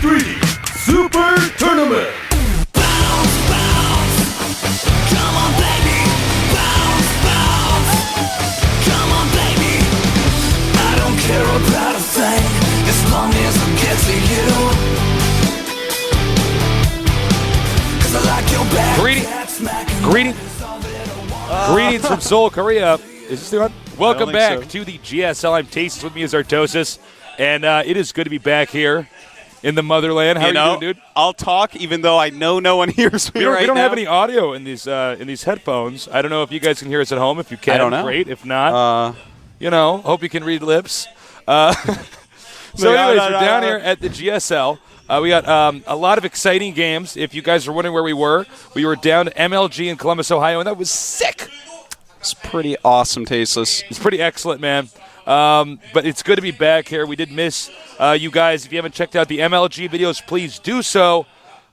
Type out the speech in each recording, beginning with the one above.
3 Super Tournament. Bounce, bounce. Come on, baby. Bounce, bounce. Come on, baby. I don't care about a thing as long as I get to you. 'Cause I like your back. Greetings from Seoul, Korea. Is this the one? Welcome back so. to the GSL. I'm Tastes. With me is Artosis. And it is good to be back here in the motherland. How are you doing, dude? I'll talk even though I know no one hears me right now. We don't have any audio in these headphones. I don't know if you guys can hear us at home. If you can, I don't know. Great. If not, hope you can read lips. Anyways, we're down here at the GSL. We got a lot of exciting games. If you guys are wondering where we were down to MLG in Columbus, Ohio, and that was sick. It's pretty awesome, Tasteless. It's pretty excellent, man. But it's good to be back here. We did miss you guys. If you haven't checked out the MLG videos, please do so.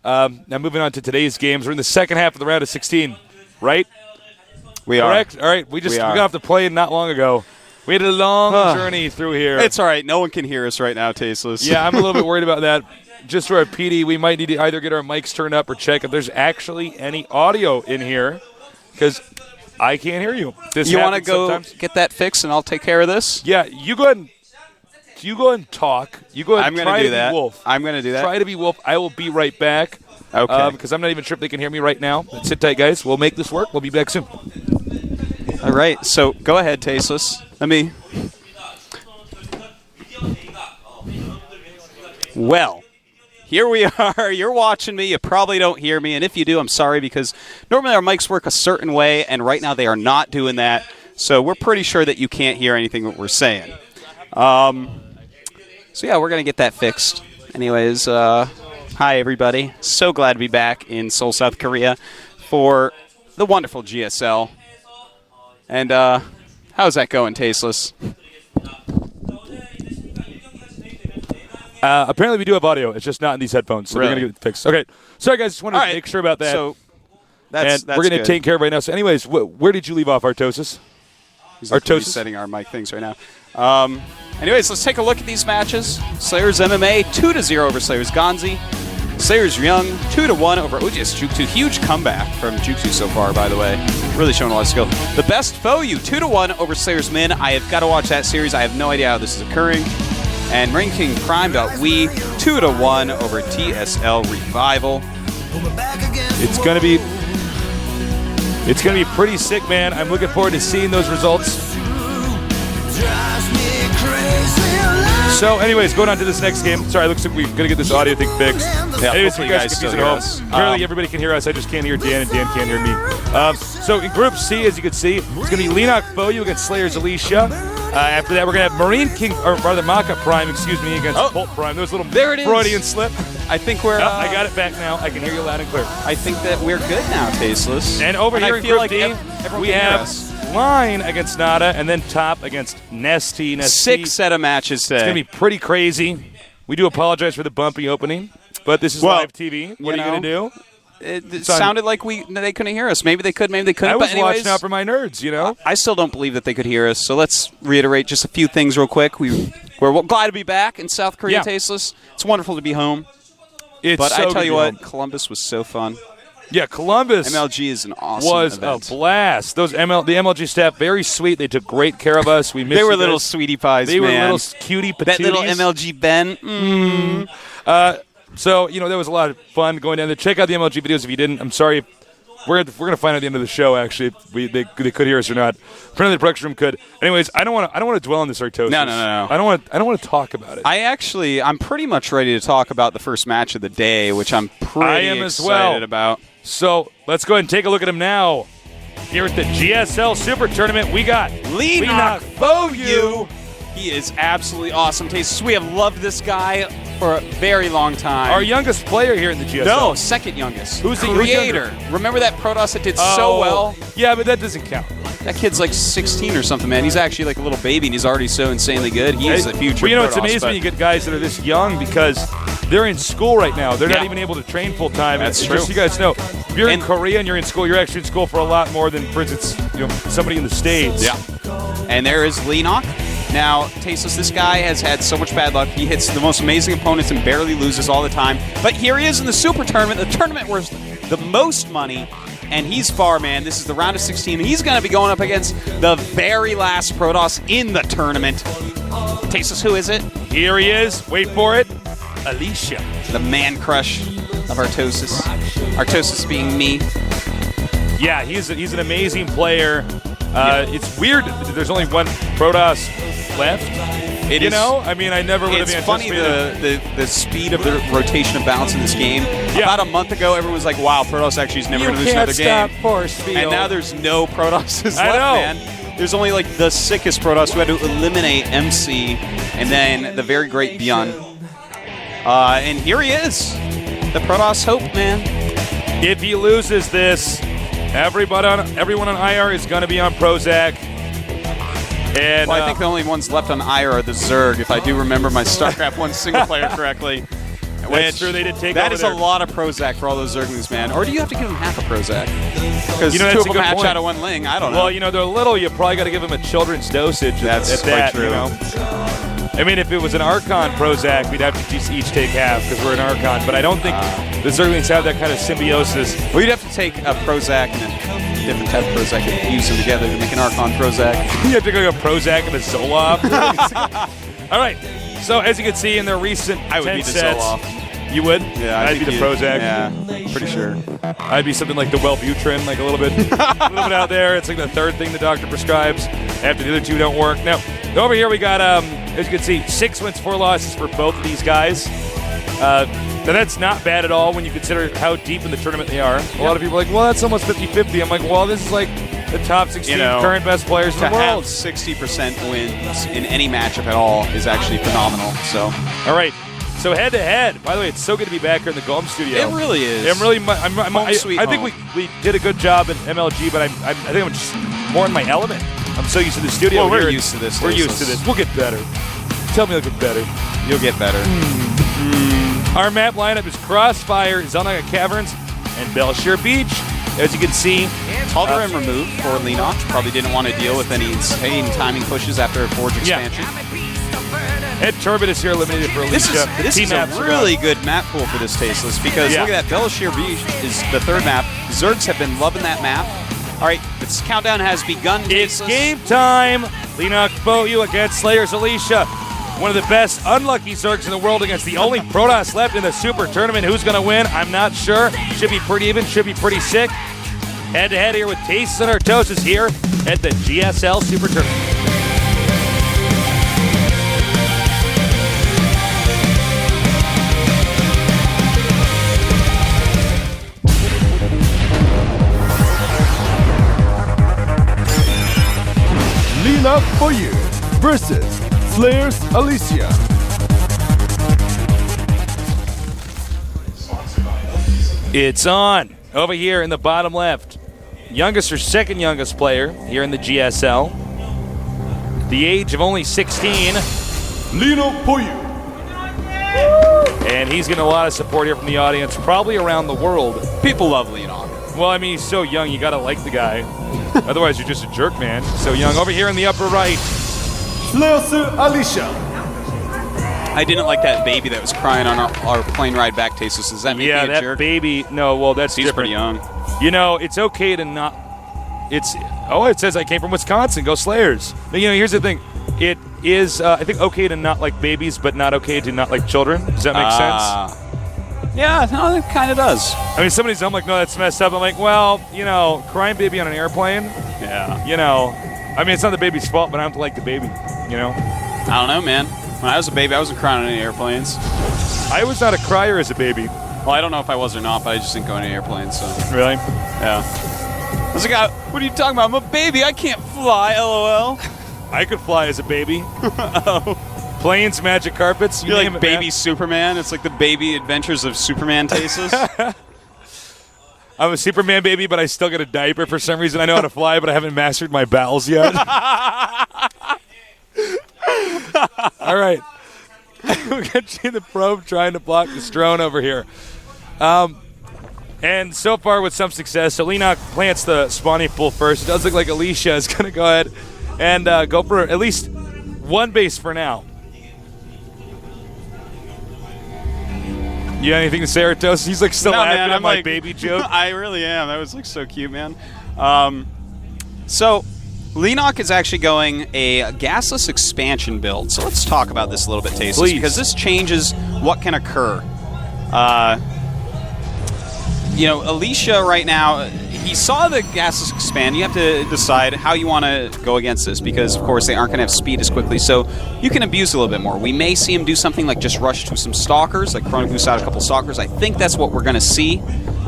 Now moving on to today's games. We're in the second half of the round of 16, right? We Correct? are. All right. We got off the plane not long ago. We had a long journey through here. It's all right. No one can hear us right now, Tasteless. Yeah, I'm a little bit worried about that. Just for our PD, we might need to either get our mics turned up or check if there's actually any audio in here, because I can't hear you. You want to go get that fixed, and I'll take care of this? Yeah, you go ahead and talk. You go ahead and try to be Wolf. I'm going to do that. Try to be Wolf. I will be right back. Okay. Because I'm not even sure if they can hear me right now. But sit tight, guys. We'll make this work. We'll be back soon. All right. So go ahead, Tasteless. Well, here we are. You're watching me. You probably don't hear me. And if you do, I'm sorry, because normally our mics work a certain way, and right now they are not doing that. So we're pretty sure that you can't hear anything that we're saying. So, yeah, we're going to get that fixed. Anyways, hi, everybody. So glad to be back in Seoul, South Korea for the wonderful GSL. And how's that going, Tasteless? Apparently we do have audio. It's just not in these headphones, so we're going to get it fixed. Okay. Sorry, guys. Just wanted to make sure about that. So that's we're going to take care of it right now. So anyways, where did you leave off, Artosis? He's setting our mic things right now. Anyways, let's take a look at these matches. Slayers MMA 2-0 over Slayers Ganzi. Slayers Young 2-1 over Ujis Juktu. Huge comeback from Juktu so far, by the way. Really showing a lot of skill. The Best Foe You 2-1 over Slayers Min. I have got to watch that series. I have no idea how this is occurring. And Marine King Prime.We 2-1 over TSL Revival. It's gonna be pretty sick, man. I'm looking forward to seeing those results. So, anyways, going on to this next game. Sorry, it looks like we're gonna get this audio thing fixed. Yeah, anyways, you guys still can hear at home. us. Apparently, everybody can hear us. I just can't hear Dan, and Dan can't hear me. So, in Group C, as you can see, it's gonna be Leenock Foe You against Slayers Alicia. After that, we're going to have Marine King, or rather Maka Prime, against Bolt Prime. There was a little Freudian slip. I think we're... I got it back now. I can hear you loud and clear. I think that we're good now, Tasteless. And over here in Group D, we have Line against Nada, and then Top against Nesty. 6 set of matches today. It's going to be pretty crazy. We do apologize for the bumpy opening, but this is live TV. What are you going to do? It sounded like they couldn't hear us. Maybe they could, maybe they couldn't. I was watching out for my nerds, you know? I still don't believe that they could hear us, so let's reiterate just a few things real quick. We're glad to be back in South Korea, Tasteless. It's wonderful to be home. But I tell you what, Columbus was so fun. Yeah, Columbus MLG is an awesome event. A blast. The MLG staff, very sweet. They took great care of us. We missed They were little sweetie pies, They man. were little cutie patooties. That little MLG Ben. So, there was a lot of fun going down there. Check out the MLG videos if you didn't. I'm sorry. We're going to find out at the end of the show, actually, if they could hear us or not. Apparently the production room could. Anyways, I don't want to dwell on this, Artosis. No. I don't want to talk about it. I'm pretty much ready to talk about the first match of the day, which I'm pretty excited about. So, let's go ahead and take a look at him now. Here at the GSL Super Tournament, we got Leenock Foe You. He is absolutely awesome. Tastes. We have loved this guy for a very long time. Our youngest player here in the GSL. No, second youngest. Who's the creator? Remember that Protoss that did so well? Yeah, but that doesn't count. That kid's like 16 or something, man. He's actually like a little baby, and he's already so insanely good. He is the future. Well, it's amazing when you get guys that are this young because they're in school right now. They're not even able to train full time. That's true. Just so you guys know, if you're in Korea and you're in school, you're actually in school for a lot more than, for instance, somebody in the States. Yeah. And there is Leenock. Now, Tasteless, this guy has had so much bad luck. He hits the most amazing opponents and barely loses all the time. But here he is in the Super Tournament, the tournament worth the most money. And he's far, man. This is the round of 16. He's going to be going up against the very last Protoss in the tournament. Tasteless, who is it? Here he is. Wait for it. Alicia. The man crush of Artosis. Artosis being me. Yeah, he's an amazing player. It's weird that there's only one Protoss left. You know? I mean, I never would have anticipated. It's funny the speed of the rotation of balance in this game. Yeah. About a month ago, everyone was like, wow, Protoss actually is never going to lose another game. Force field. And now there's no Protosses I left, know. man. There's only like the sickest Protoss who had to eliminate MC and then the very great Bjorn. And here he is. The Protoss hope, man. If he loses this, everyone on IR is going to be on Prozac. And Well, I think the only ones left on IR are the Zerg, if I do remember my StarCraft 1 single player correctly. That's true, they did take That over is there. a lot of Prozac for all those Zerglings, man. Or do you have to give them half a Prozac? Because You know, two that's of a them good hatch point. out of one Ling. I don't know. Well, you know, they're little. You probably got to give them a children's dosage. That's at quite that, true. You know? I mean, if it was an Archon Prozac, we'd have to just each take half because we're an Archon. But I don't think the Zerglings have that kind of symbiosis. Well, you'd have to take a Prozac and a different type of Prozac and use them together to make an Archon Prozac. You have to go a Prozac and a Zoloft. All right. So as you can see in their recent I would 10 be the sets, Zoloft. You would? Yeah, I'd be the Prozac. Yeah, pretty sure. I'd be something like the Wellbutrin, like a little bit out there. It's like the third thing the doctor prescribes after the other two don't work. Now, over here we got, as you can see, 6 wins, 4 losses for both of these guys. Now, that's not bad at all when you consider how deep in the tournament they are. A lot of people are like, well, that's almost 50-50. I'm like, well, this is like the top 16 current best players in To the have world. 60% wins in any matchup at all is actually phenomenal. So All right. So head-to-head. By the way, it's so good to be back here in the Golem studio. it really is. I'm really. I think home. we did a good job in MLG, but I think I'm just more in my element. I'm so used to the studio. Well, we're here. used to this. We're used to this. We'll get better. Tell me I'll get better. You'll get better. Our map lineup is Crossfire, Zelnaga Caverns, and Belshire Beach. As you can see, Tal'Darim removed for Leenock. Probably didn't want to deal with any insane timing pushes after a Forge expansion. Ed Turbid is here eliminated for Alicia. This is a really good map pool for this Tasteless because look at that. Belshire Beach is the third map. Zergs have been loving that map. All right, this countdown has begun. It's Tasteless. game time. Leenock Boyu against Slayers Alicia. One of the best unlucky Zergs in the world against the only Protoss left in the Super Tournament. Who's going to win? I'm not sure. Should be pretty even. Should be pretty sick. Head-to-head here with Tastes and Artosis here at the GSL Super Tournament. Leenock for you versus Slayers Alicia. It's on. Over here in the bottom left. Youngest or second youngest player here in the GSL. The age of only 16. Leenock for you. And he's getting a lot of support here from the audience, probably around the world. People love Leenock. Well, I mean, he's so young, you gotta like the guy. Otherwise, you're just a jerk, man. So young. Over here in the upper right. Slayers Alicia. I didn't like that baby that was crying on our plane ride back, Tasteless. Does that make me a that jerk? baby. No, well, that's He's different. pretty young. You know, it's okay to not. It says I came from Wisconsin. Go Slayers. But, you know, here's the thing. It is, I think, okay to not like babies, but not okay to not like children. Does that make sense? Yeah, no, it kind of does. I mean, I'm like, no, that's messed up. I'm like, well, you know, crying baby on an airplane. Yeah. You know, I mean, it's not the baby's fault, but I don't have to like the baby. You know. I don't know, man. When I was a baby, I wasn't crying on any airplanes. I was not a crier as a baby. Well, I don't know if I was or not, but I just didn't go on any airplanes, so. Really? Yeah. I was like, what are you talking about? I'm a baby. I can't fly, LOL. I could fly as a baby. Planes, magic carpets. You're name like it, baby man. Superman. It's like the baby adventures of Superman Tasteless. I'm a Superman baby, but I still get a diaper for some reason. I know how to fly, but I haven't mastered my bowels yet. All right. We'll get you the probe trying to block the drone over here. And so far with some success, so Leenock plants the spawning pool first. It does look like Alicia is going to go ahead and go for at least one base for now. You got anything to say, Artos? He's like still laughing at my baby joke. I really am. That was like so cute, man. So Leenock is actually going a gasless expansion build. So let's talk about this a little bit, Tasteless, because this changes what can occur. Alicia right now, he saw the gases expand. You have to decide how you want to go against this because, of course, they aren't going to have speed as quickly. So you can abuse a little bit more. We may see him do something like just rush to some stalkers, like Chrono Boost out a couple stalkers. I think that's what we're going to see,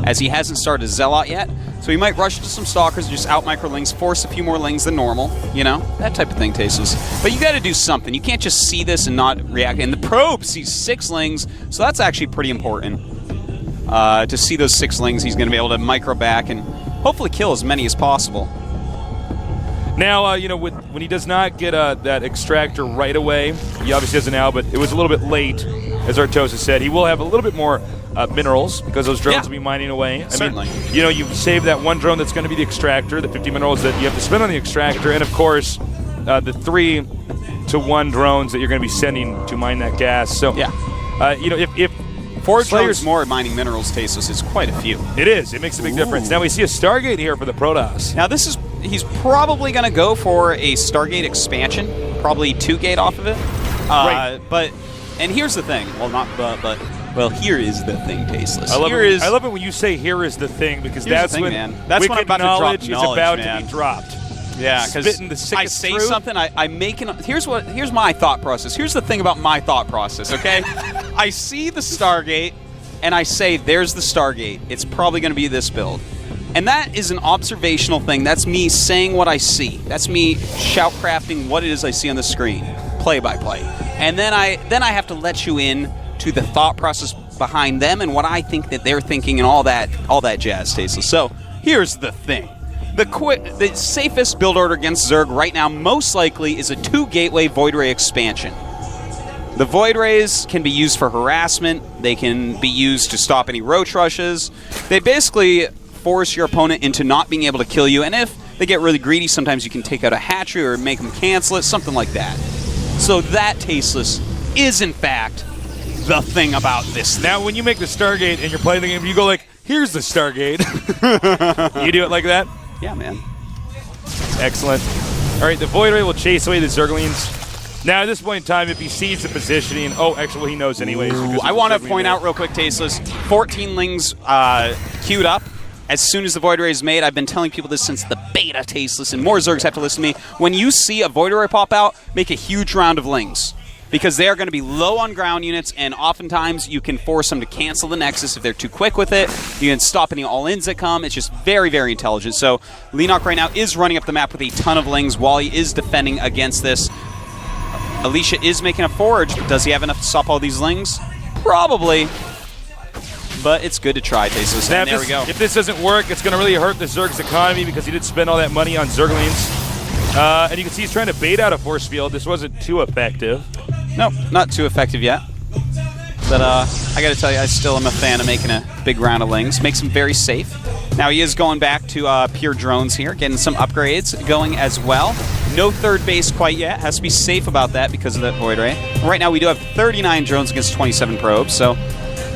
as he hasn't started Zealot yet. So he might rush to some stalkers, just out micro-lings, force a few more lings than normal. That type of thing, Tasteless. But you got to do something. You can't just see this and not react. And the probe sees 6 lings, so that's actually pretty important. To see those 6 lings, he's going to be able to micro back and hopefully kill as many as possible. Now, when he does not get that extractor right away, he obviously does it now, but it was a little bit late, as Artosa said. He will have a little bit more minerals because those drones will be mining away. Certainly. You save that one drone that's going to be the extractor, the 50 minerals that you have to spend on the extractor, and of course, the 3-to-1 drones that you're going to be sending to mine that gas. So, if 4 drones more mining minerals, Tasteless, is quite a few. It is. It makes a big difference. Now we see a Stargate here for the Protoss. Now he's probably going to go for a Stargate expansion, probably 2-gate off of it. Right. And here's the thing. Well, here is the thing, Tasteless. I love it when you say "here is the thing" because that's thing, when that's when I'm about knowledge to drop knowledge, is about man. to be dropped. Yeah, because I say something, I make it. Here's my thought process. Here's the thing about my thought process, okay? I see the Stargate, and I say, there's the Stargate. It's probably going to be this build. And that is an observational thing. That's me saying what I see. That's me shoutcrafting what it is I see on the screen, play by play. And then I have to let you in to the thought process behind them and what I think that they're thinking and all that jazz, Tasteless. So here's the thing. The safest build order against Zerg right now most likely is a 2-gateway Void Ray expansion. The Void Rays can be used for harassment. They can be used to stop any roach rushes. They basically force your opponent into not being able to kill you, and if they get really greedy, sometimes you can take out a hatchery or make them cancel it, something like that. So that, Tasteless, is in fact the thing about this. Now, when you make the Stargate and you're playing the game, you go like, here's the Stargate. You do it like that? Yeah, man. Excellent. All right, the Void Ray will chase away the Zerglings. Now, at this point in time, if he sees the positioning... Oh, actually, well, he knows anyways. I want to point out real quick, Tasteless, 14 lings queued up. As soon as the Void Ray is made, I've been telling people this since the beta, Tasteless, and more Zergs have to listen to me. When you see a Void Ray pop out, make a huge round of lings. Because they are going to be low on ground units, and oftentimes you can force them to cancel the Nexus if they're too quick with it. You can stop any all-ins that come. It's just very, very intelligent. So Leenock right now is running up the map with a ton of lings while he is defending against this. Alicia is making a forge, but does he have enough to stop all these lings? Probably. But it's good to try, Tasteless. And there we go. If this doesn't work, it's going to really hurt the Zerg's economy because he did spend all that money on Zerglings. And you can see he's trying to bait out a force field. This wasn't too effective. No, not too effective yet. But I got to tell you, I still am a fan of making a big round of lings. Makes him very safe. Now he is going back to pure drones here, getting some upgrades going as well. No 3rd base quite yet. Has to be safe about that because of that Void Ray. Right now we do have 39 drones against 27 probes, so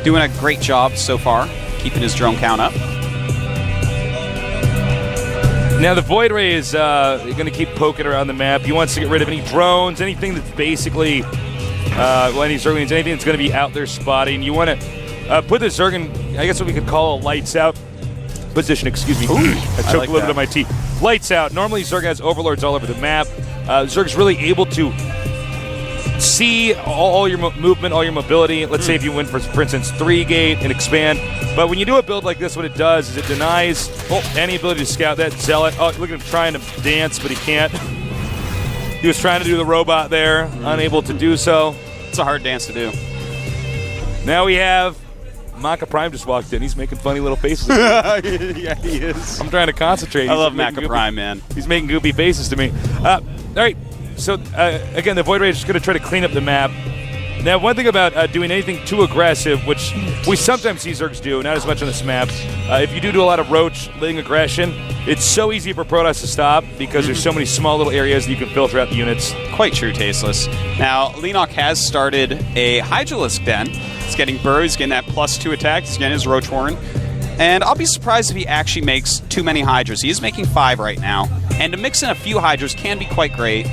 doing a great job so far, keeping his drone count up. Now the Void Ray is going to keep poking around the map. He wants to get rid of any drones, anything that's basically, any Zerglings, anything that's going to be out there spotting. You want to put the Zerg in, I guess what we could call a lights out position, excuse me. Ooh, I choked a little bit on my tea. Lights out. Normally Zerg has overlords all over the map. Zerg's really able to see all your movement, all your mobility. Let's say if you went for instance, 3-gate and expand. But when you do a build like this, what it does is it denies any ability to scout that Zealot. Oh, look at him trying to dance, but he can't. He was trying to do the robot there, unable to do so. It's a hard dance to do. Now we have Maka Prime just walked in. He's making funny little faces. Yeah, he is. I'm trying to concentrate. I love Maka Prime, man. He's making goopy faces to me. All right. So, again, the Void Ray is just going to try to clean up the map. Now, one thing about doing anything too aggressive, which we sometimes see Zergs do, not as much on this map, if you do a lot of roach laying aggression, it's so easy for Protoss to stop because there's so many small little areas that you can filter out the units. Quite true, Tasteless. Now, Leenock has started a Hydralisk Den. He's getting burrows, getting that +2 attack. He's getting his Roach Horn. And I'll be surprised if he actually makes too many Hydras. He is making 5 right now. And to mix in a few Hydras can be quite great.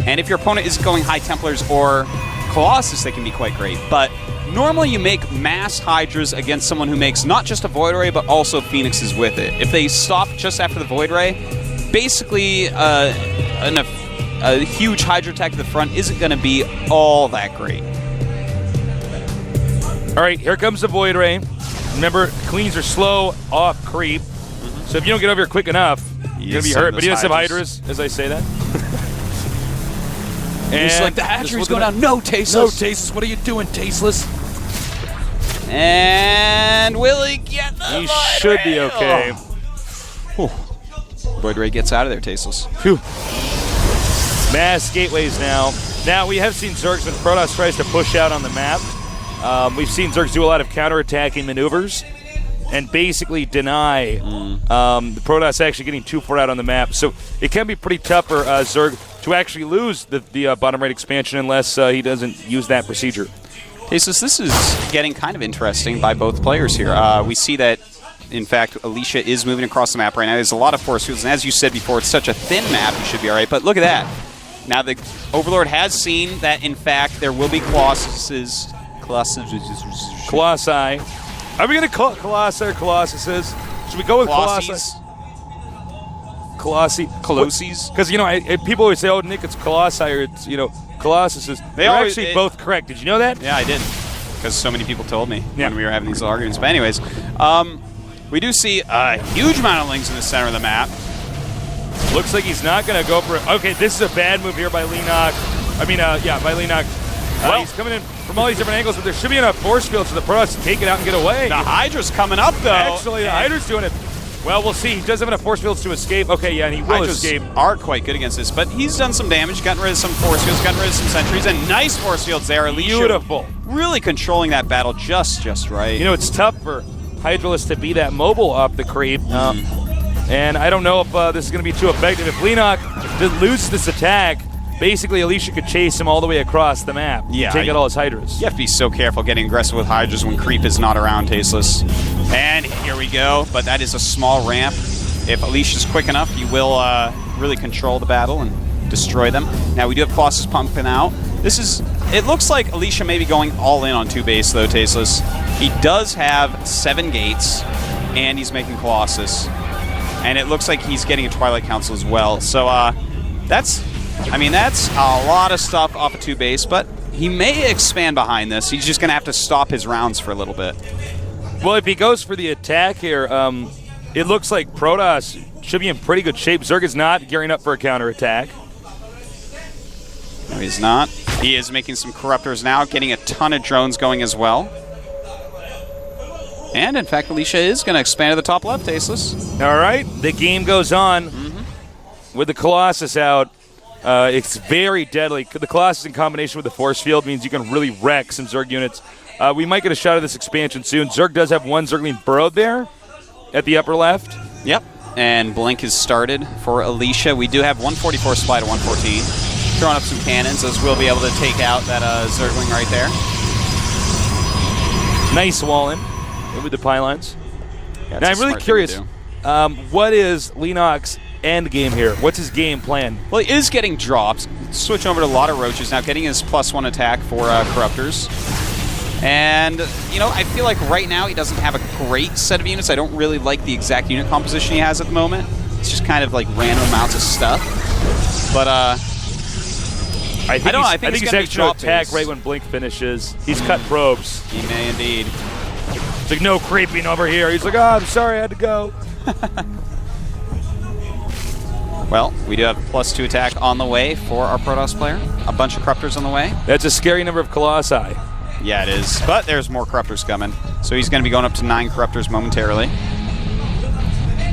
And if your opponent is going High Templars or Colossus, they can be quite great. But normally you make mass Hydras against someone who makes not just a Void Ray, but also Phoenixes with it. If they stop just after the Void Ray, basically a huge Hydra attack to the front isn't going to be all that great. All right, here comes the Void Ray. Remember, Queens are slow off creep. So if you don't get over here quick enough, you're going to be hurt. But he does have Hydras, as I say that. And it's like the hatchery's going down. No, Tasteless. No, Tasteless. What are you doing, Tasteless? And will he get the He should be okay. Void Ray gets out of there, Tasteless. Phew. Mass gateways now. Now, we have seen Zergs when Protoss tries to push out on the map. We've seen Zergs do a lot of counterattacking maneuvers and basically deny the Protoss actually getting too far out on the map. So it can be pretty tough for Zerg to actually lose the bottom right expansion unless he doesn't use that procedure. Tasteless, this is getting kind of interesting by both players here. We see that, in fact, Alicia is moving across the map right now. There's a lot of force fields, and as you said before, it's such a thin map, you should be all right. But look at that. Now the Overlord has seen that, in fact, there will be Colossi. Are we going to call it Colossi or Colossuses? Should we go with Colossi? Colossis? Because, you know, people always say, oh, Nick, it's Colossi or it's, you know, Colossuses. They're actually both correct. Did you know that? Yeah, I did. Because so many people told me when we were having these little arguments. But anyways, we do see a huge amount of Lings in the center of the map. Looks like he's not going to go for it. Okay, this is a bad move here by Leenock. By Leenock. He's coming in from all these different angles, but there should be enough force fields for the Protoss to take it out and get away. The Hydra's coming up, though. Actually, the Hydra's doing it. Well, we'll see. He does have enough force fields to escape. Okay, yeah, and he will Hydras escape. Are quite good against this, but he's done some damage, gotten rid of some force fields, gotten rid of some sentries, and nice force fields there. Alicia Beautiful. Really controlling that battle just right. You know, it's tough for Hydralisk to be that mobile up the creep. And I don't know if this is going to be too effective. If Leenock loses this attack, basically Alicia could chase him all the way across the map. Yeah, take out all his Hydras. You have to be so careful getting aggressive with Hydras when creep is not around, Tasteless. And here we go, but that is a small ramp. If Alicia's quick enough, you will really control the battle and destroy them. Now we do have Colossus pumping out. It looks like Alicia may be going all in on 2 base though, Tasteless. He does have 7 gates, and he's making Colossus. And it looks like he's getting a Twilight Council as well. So that's a lot of stuff off of 2 base, but he may expand behind this. He's just going to have to stop his rounds for a little bit. Well, if he goes for the attack here, it looks like Protoss should be in pretty good shape. Zerg is not gearing up for a counterattack. No, he's not. He is making some Corruptors now, getting a ton of drones going as well. And, in fact, Alicia is going to expand to the top left, Tasteless. All right, the game goes on with the Colossus out. It's very deadly. The Colossus in combination with the force field means you can really wreck some Zerg units. We might get a shot of this expansion soon. Zerg does have 1 Zergling burrowed there at the upper left. Yep, and Blink is started for Alicia. We do have 144 supply to 114. Throwing up some cannons, as we'll be able to take out that Zergling right there. Nice wall in with the pylons. Yeah, now I'm really curious, what is Leenock's end game here? What's his game plan? Well, he is getting drops. Switch over to a lot of roaches now, getting his +1 attack for Corruptors. And, you know, I feel like right now he doesn't have a great set of units. I don't really like the exact unit composition he has at the moment. It's just kind of like random amounts of stuff. But, I think he's actually going to attack right when Blink finishes. He's cut probes. He may indeed. It's like, no creeping over here. He's like, oh, I'm sorry, I had to go. Well, we do have +2 attack on the way for our Protoss player. A bunch of Corruptors on the way. That's a scary number of Colossi. Yeah, it is. But there's more Corruptors coming. So he's going to be going up to 9 Corruptors momentarily.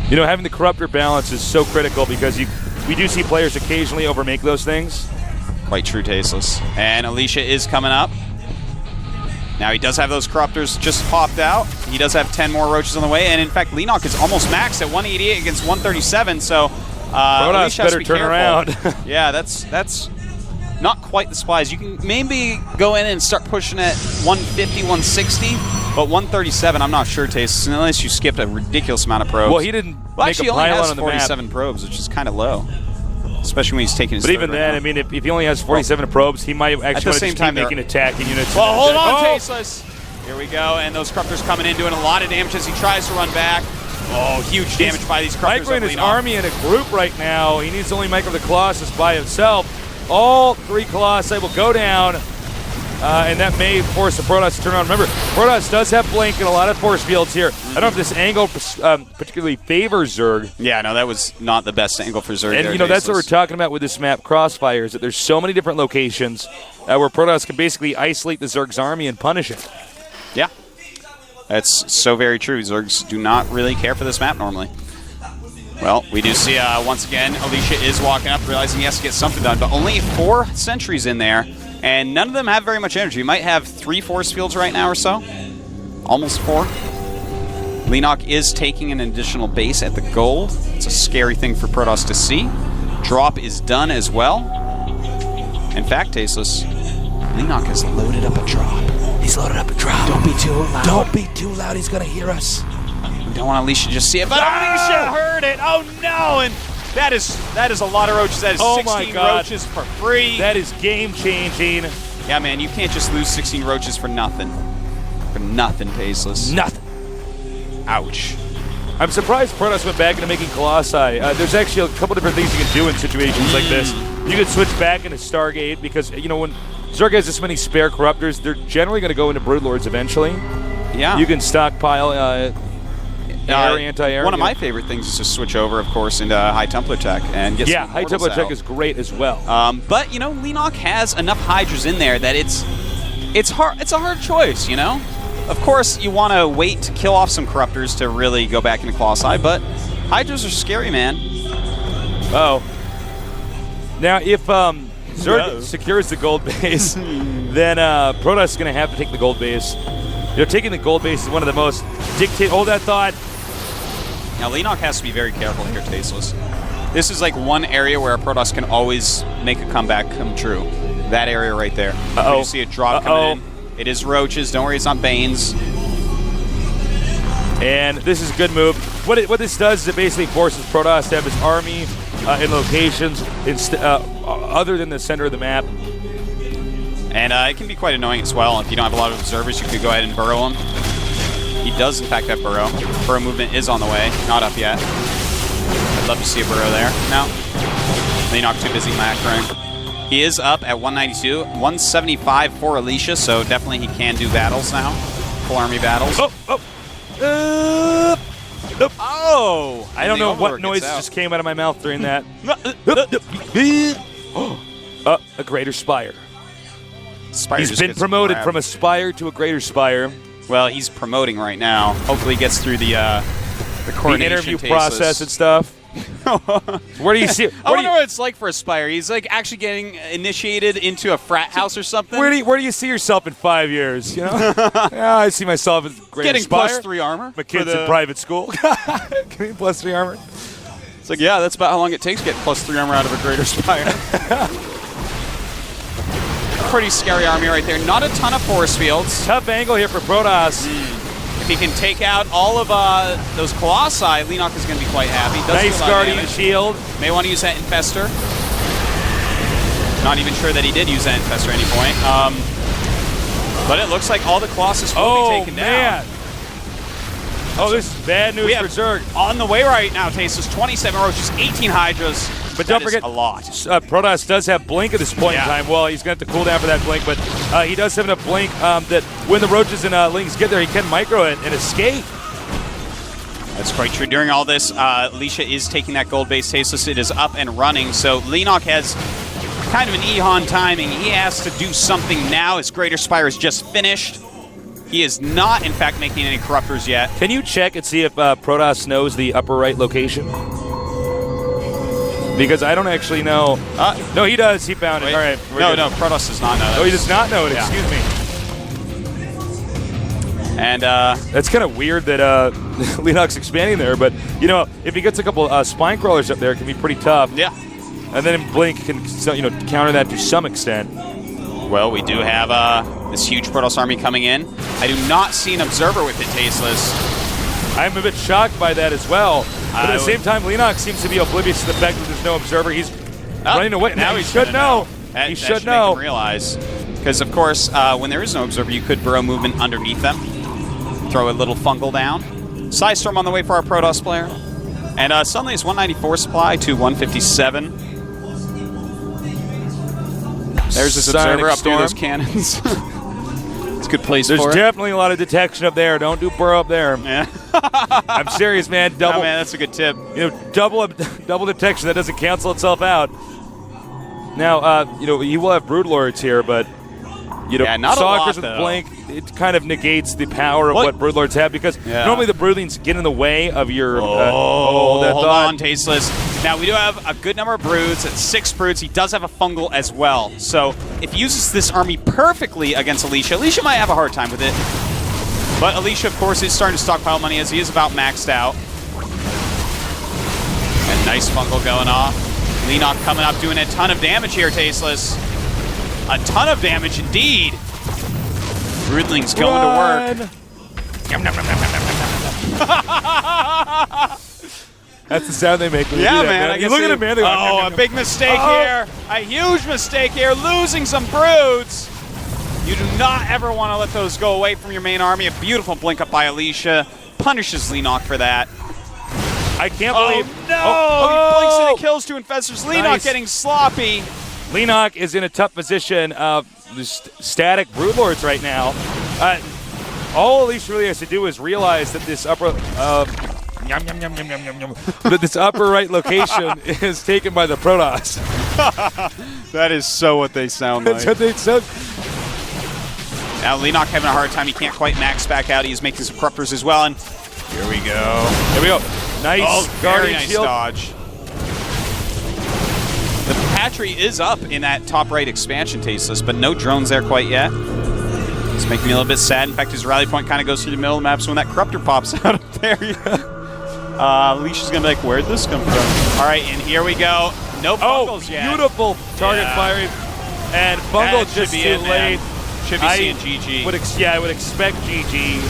You know, having the Corruptor balance is so critical because we do see players occasionally overmake those things. Quite true, Tasteless. And Alicia is coming up. Now he does have those Corruptors just popped out. He does have 10 more Roaches on the way, and in fact, Leenock is almost maxed at 188 against 137. So Protoss better turn around. Yeah, that's not quite the supplies. You can maybe go in and start pushing at 150, 160, but 137, I'm not sure, Taste, unless you skipped a ridiculous amount of probes. Well, he didn't make actually a only pylon has on the 47 map. probes, which is kind of low, especially when he's taking his But even third then, right I mean, if he only has 47 probes, he might actually At the want to same just time, keep making attacking units. Well, hold on, Oh! Tasteless. Here we go, and those Corruptors coming in, doing a lot of damage as he tries to run back. Oh, huge damage by these Corruptors. Microing his army in a group right now. He needs to only micro the Colossus by himself. All 3 Colossi will go down, and that may force the Protoss to turn around. Remember, Protoss does have Blink and a lot of force fields here. I don't know if this angle particularly favors Zerg. Yeah, no, that was not the best angle for Zerg. And, there, you know, that's what we're Tasteless. talking about with this map, Crossfire, is that there's so many different locations where Protoss can basically isolate the Zerg's army and punish it. Yeah. That's so very true. Zergs do not really care for this map normally. Well, we do see, once again, Alicia is walking up, realizing he has to get something done, but only 4 sentries in there, and none of them have very much energy. You might have 3 force fields right now or so. Almost 4. Leenock is taking an additional base at the gold. It's a scary thing for Protoss to see. Drop is done as well. In fact, Tasteless, Leenock has loaded up a drop. He's loaded up a drop. Don't be too loud. Don't be too loud. He's going to hear us. We don't want Alicia to just see it, but Alicia heard it. Oh no! And that is a lot of roaches. That is Oh my 16 God. roaches for free. That is game-changing. Yeah, man, you can't just lose 16 roaches for nothing. For nothing, Tasteless. Nothing. Ouch. I'm surprised Protoss went back into making Colossi. There's actually a couple different things you can do in situations like this. You can switch back into Stargate because, you know, when Zerg has this many spare Corruptors, they're generally going to go into Broodlords eventually. Yeah. You can stockpile air, anti-air. One of my favorite things is to switch over, of course, into High Templar Tech and get some High Immortals Templar Tech out. is great as well. But you know, Leenock has enough Hydras in there that it's hard. It's a hard choice, you know. Of course, you want to wait to kill off some Corruptors to really go back into Colossi, but Hydras are scary, man. Oh. Now, if Zerg secures the gold base, then Protoss is going to have to take the gold base. You know, taking the gold base is one of the most hold that thought. Now, Leenock has to be very careful here, Tasteless. This is like one area where Protoss can always make a comeback come true. That area right there. You see a drop coming in. It is roaches. Don't worry, it's not Banes. And this is a good move. What this does is it basically forces Protoss to have his army in locations other than the center of the map. And it can be quite annoying as well. If you don't have a lot of observers, you could go ahead and burrow him. He does, in fact, have burrow. Burrow movement is on the way. Not up yet. I'd love to see a burrow there. No. Leenock too busy macroing. He is up at 192. 175 for Alicia, so definitely he can do battles now. Full army battles. I don't know what noise just came out of my mouth during that. A greater spire. Spire He's just been gets promoted grabbed. from a spire to a greater spire. Well, he's promoting right now. Hopefully he gets through the coronation The interview Tasteless. process and stuff. Where do you see? I wonder what it's like for a spire. He's like actually getting initiated into a frat house or something. Where do you see yourself in 5 years? You know, yeah, I see myself as greater Getting spire. +3 armor. My kids in private school. Getting +3 armor. It's like, yeah, that's about how long it takes to get +3 armor out of a greater spire. Pretty scary army right there. Not a ton of force fields. Tough angle here for Protoss. If he can take out all of those Colossi, Leenock is going to be quite happy. Does Nice do a lot of Guardian damage. Shield. May want to use that Infester. Not even sure that he did use that Infester at any point. But it looks like all the Colossus will be taken down. Man. Oh, this is bad news We for have Zerg. on the way right now, Tasteless. 27 Roaches, 18 Hydras. But That don't is forget, a lot. Protoss does have Blink at this point in time. Well, he's going to have to cool down for that Blink, but he does have enough Blink that when the Roaches and Lings get there, he can micro it and escape. That's quite true. During all this, Alicia is taking that gold base. Tasteless, it is up and running. So Leenock has kind of an Ehon timing. He has to do something now. His Greater Spire is just finished. He is not, in fact, making any Corruptors yet. Can you check and see if Protoss knows the upper right location? Because I don't actually know. No, he does. He found it. All right. No, Protoss does not know that. Oh, he does not know it. Yeah. Excuse me. And that's kind of weird that Leenock's expanding there, but if he gets a couple spine crawlers up there, it can be pretty tough. yeah. And then Blink can counter that to some extent. Well, we do have this huge Protoss army coming in. I do not see an observer with it, Tasteless. I'm a bit shocked by that as well. But at the same time, Leenock seems to be oblivious to the fact that there's no observer. He's running away. Now he should know. He should know. Make him realize. Because, of course, when there is no observer, you could burrow movement underneath them. Throw a little fungal down. Side Storm on the way for our Protoss player. And suddenly it's 194 supply to 157. There's this observer up near those cannons. It's a good place for it. There's definitely a lot of detection up there. Don't do burrow up there. Yeah. I'm serious, man. Double. Oh, man, that's a good tip. Double detection. That doesn't cancel itself out. Now, you will have Broodlords here, but not a lot, Stalkers with Blink, it kind of negates the power of what Broodlords have because normally the Broodlings get in the way of your. Hold on, Tasteless. Now, we do have a good number of broods. At 6 broods, he does have a fungal as well. So, if he uses this army perfectly against Alicia, Alicia might have a hard time with it. But Alicia, of course, is starting to stockpile money as he is about maxed out. And nice fungal going off. Leenock coming up doing a ton of damage here, Tasteless. A ton of damage indeed. Broodlings going to work. That's the sound they make when yeah, they do that, man. I guess look at him, man. They go, a big mistake here. A huge mistake here. Losing some broods. You do not ever want to let those go away from your main army. A beautiful blink up by Alicia. Punishes Leenock for that. I can't believe. He blinks and it kills 2 infestors. Leenock getting sloppy. Leenock is in a tough position. Static Broodlords right now. All Alicia really has to do is realize that this upper that this upper right location is taken by the Protoss. That is so what they sound like. That's what they sound. Now Leenock having a hard time. He can't quite max back out. He's making some corruptors as well. And here we go. Here we go. Nice very nice shield. dodge. The Patry is up in that top right expansion, Tasteless, but no drones there quite yet. It's making me a little bit sad. In fact, his rally point kind of goes through the middle of the map, so when that corruptor pops out up there, Alicia's going to be like, where'd this come from? All right, and here we go. No fungals yet. Beautiful target firing. And fungal just too late. Should be seeing GG. I would expect GG.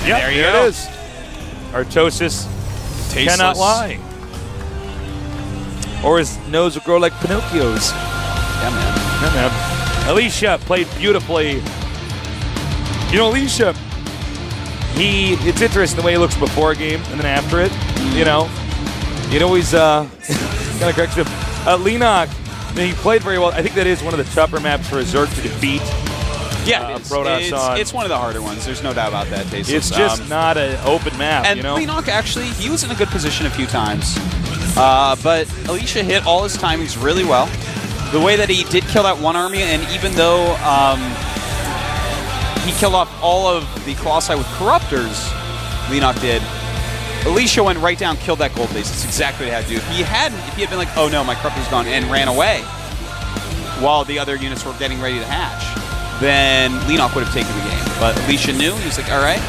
There you it go. is. Artosis cannot lie. Or his nose will grow like Pinocchio's. Yeah, man. Alicia played beautifully. Alicia, it's interesting the way he looks before a game and then after it. It always kind of corrects him. Leenock, he played very well. I think that is one of the tougher maps for a Zerg to defeat. Yeah, it's one of the harder ones. There's no doubt about that, Tasteless. It's just not an open map, And Leenock, actually, he was in a good position a few times. But Alicia hit all his timings really well. The way that he did kill that one army, and even though he killed off all of the Colossi with Corruptors, Leenock did, Alicia went right down, killed that gold base. That's exactly what he had to do. If he had been like, oh no, my Corruptor's gone, and ran away while the other units were getting ready to hatch, then Leenock would have taken the game. But Alicia knew. He was like, all right,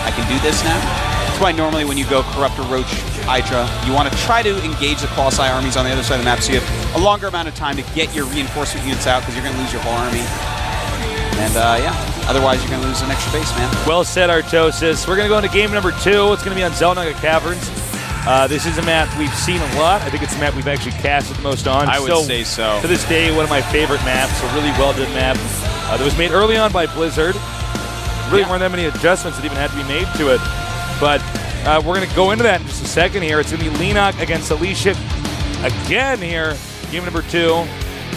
I can do this now. That's why normally when you go Corruptor, Roach, Hydra, you want to try to engage the Colossi armies on the other side of the map so you have a longer amount of time to get your reinforcement units out because you're going to lose your whole army. And, otherwise you're going to lose an extra base, man. Well said, Artosis. We're going to go into game number 2. It's going to be on Zelnaga Caverns. This is a map we've seen a lot. I think it's a map we've actually casted the most on. I would say so. To this day, one of my favorite maps. A really well-done map that was made early on by Blizzard. Really weren't that many adjustments that even had to be made to it. But we're going to go into that in just a second here. It's going to be Leenock against Alicia again here. Game number 2.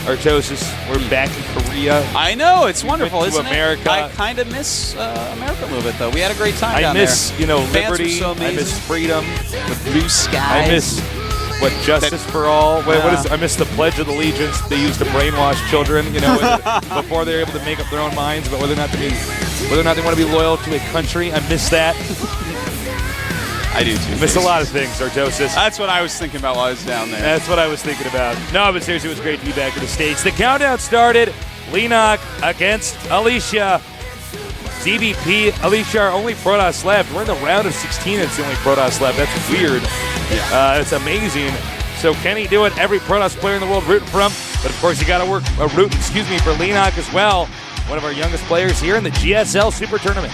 Artosis, we're back in Korea. I know, it's wonderful, isn't America. it? I kind of miss America a little bit, though. We had a great time down there. I miss, liberty. So I miss freedom. The blue skies. I miss justice for all. Wait, I miss the Pledge of Allegiance they used to brainwash children. Before they were able to make up their own minds about whether or not they want to be loyal to a country. I miss that. I do too. Miss a lot of things, Artosis. That's what I was thinking about while I was down there. That's what I was thinking about. No, but seriously, it was great to be back in the States. The countdown started. Leenock against Alicia. DBP, Alicia, our only Protoss left. We're in the round of 16. It's the only Protoss left. That's weird. It's amazing. So can he do it? Every Protoss player in the world rooting for him. But, of course, you got to root for Leenock as well. One of our youngest players here in the GSL Super Tournament.